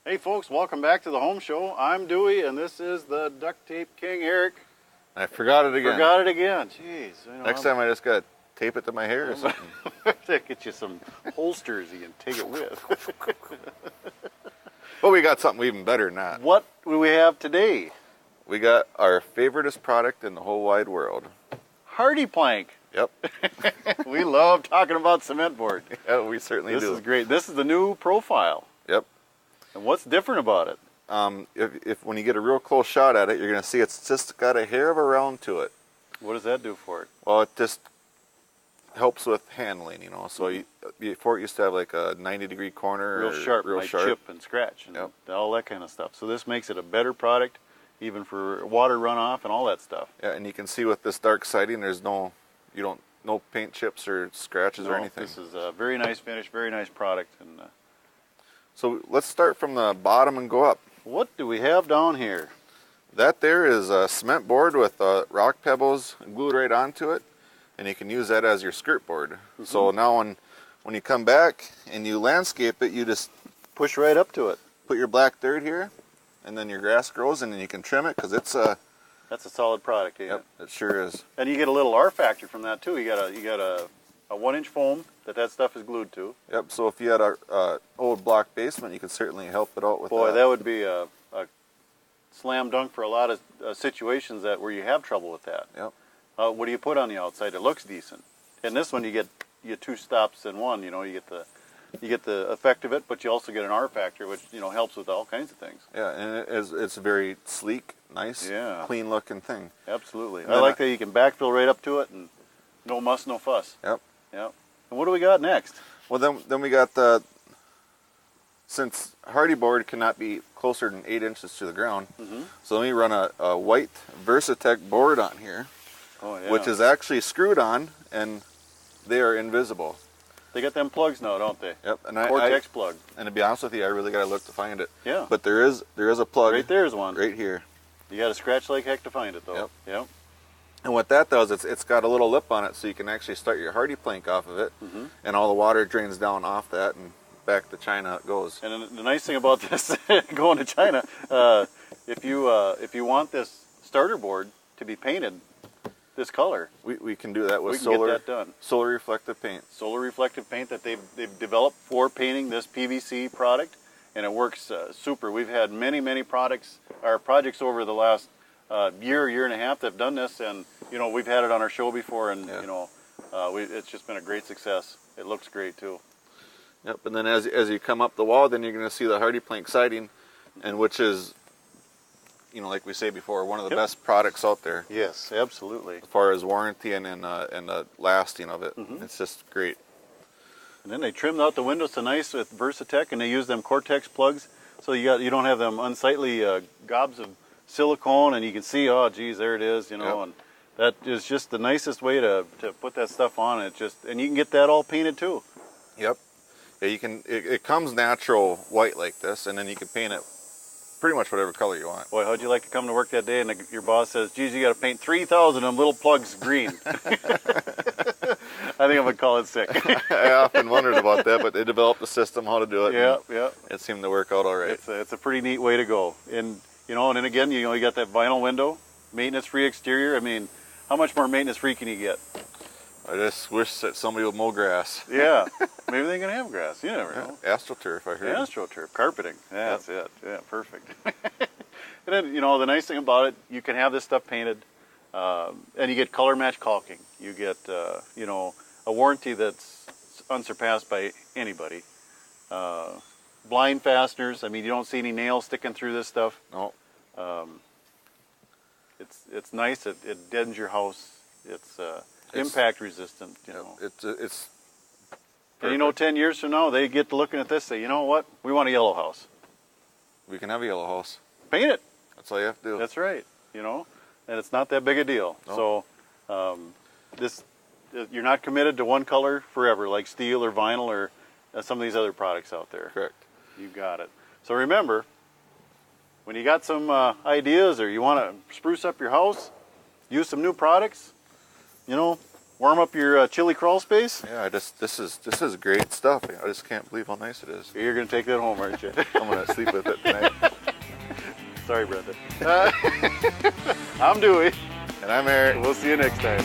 Hey folks, welcome back to the Home Show. I'm Dewey and this is the Duct Tape King, Eric. I forgot it again. Forgot it again. Jeez. Next time I just got to tape it to my hair or something. Get you some holsters you can take it with. But we got something even better than that. What do we have today? We got our favoriteest product in the whole wide world. HardiePlank. Yep. We love talking about cement board. Yeah, we certainly do. This is great. This is the new profile. Yep. And what's different about it? If when you get a real close shot at it, you're going to see it's just got a hair of a round to it. What does that do for it? Well, it just helps with handling, you know. So before it used to have like a 90-degree corner. Real sharp, real like sharp. chip and scratch and all that kind of stuff. So this makes it a better product, even for water runoff and all that stuff. Yeah, and you can see with this dark siding, there's no paint chips or scratches or anything. This is a very nice finish, very nice product. And so let's start from the bottom and go up. what do we have down here? That there is a cement board with rock pebbles glued right onto it, and you can use that as your skirt board. Mm-hmm. So now when you come back and you landscape it, you just Push right up to it. put your black dirt here, and then your grass grows, and then you can trim it because it's That's a solid product, ain't yep, it sure is. And you get a little R factor from that too. You got a 1-inch foam that stuff is glued to. Yep. So if you had a old block basement, you could certainly help it out with Boy, that. that would be a slam dunk for a lot of situations where you have trouble with that. Yep. What do you put on the outside? It looks decent. And this one you get 2 stops in one. You know, you get the effect of it, but you also get an R factor, which helps with all kinds of things. Yeah, and it's a very sleek, nice, clean looking thing. Absolutely. I like that you can backfill right up to it and no muss, no fuss. Yep. Yep. And what do we got next? Well, then we got since Hardie board cannot be closer than 8 inches to the ground, so let me run a white Versatech board on here, which is actually screwed on, and they are invisible. They got them plugs now, don't they? Yep. And Cortex plug. And to be honest with you, I really got to look to find it. Yeah. But there is a plug. Right there's one. Right here. You got to scratch like heck to find it, though. Yep. Yep. And what that does, it's got a little lip on it, so you can actually start your HardiePlank off of it, and all the water drains down off that, and back to China it goes. And the nice thing about this, going to China, if you want this starter board to be painted this color, we can do that with we can get that done. solar reflective paint. Solar reflective paint that they've developed for painting this PVC product, and it works super. We've had many projects over the last year and a half that have done this, and we've had it on our show before, and it's just been a great success. It looks great too. Yep. And then as you come up the wall, then you're going to see the HardiePlank siding, and which is, like we say before, one of the best products out there. Yes, absolutely. As far as warranty and the lasting of it, it's just great. And then they trimmed out the windows so nice with Versatech, and they use them Cortex plugs, so you don't have them unsightly gobs of silicone, and you can see, oh geez, there it is, and that is just the nicest way to put that stuff on. And you can get that all painted too. Yep. Yeah, you can. It comes natural white like this, and then you can paint it pretty much whatever color you want. Boy, how'd you like to come to work that day and your boss says, geez, you got to paint 3,000 of them little plugs green. I think I'm going to call it sick. I often wondered about that, but they developed a system how to do it. Yeah. It seemed to work out all right. It's a pretty neat way to go. And, and then again, you got that vinyl window, maintenance-free exterior. I mean, how much more maintenance-free can you get? I just wish that somebody would mow grass. Yeah. Maybe they can have grass. You never know. AstroTurf, I heard. AstroTurf, carpeting. Yeah, that's it. Yeah, perfect. And then, the nice thing about it, you can have this stuff painted, and you get color match caulking. You get, a warranty that's unsurpassed by anybody. Blind fasteners. I mean, you don't see any nails sticking through this stuff. No. It's nice. It deadens your house. It's impact resistant. It's and 10 years from now, they get to looking at this, say, you know what? We want a yellow house. We can have a yellow house. Paint it. That's all you have to do. That's right. And it's not that big a deal. No. So, you're not committed to one color forever, like steel or vinyl or some of these other products out there. Correct. You got it. So remember, when you got some ideas or you want to spruce up your house, use some new products, warm up your chili crawl space. Yeah, this is great stuff. I just can't believe how nice it is. You're gonna take that home, aren't you? I'm gonna sleep with it tonight. Sorry, Brenda. I'm Dewey. And I'm Eric. We'll see you next time.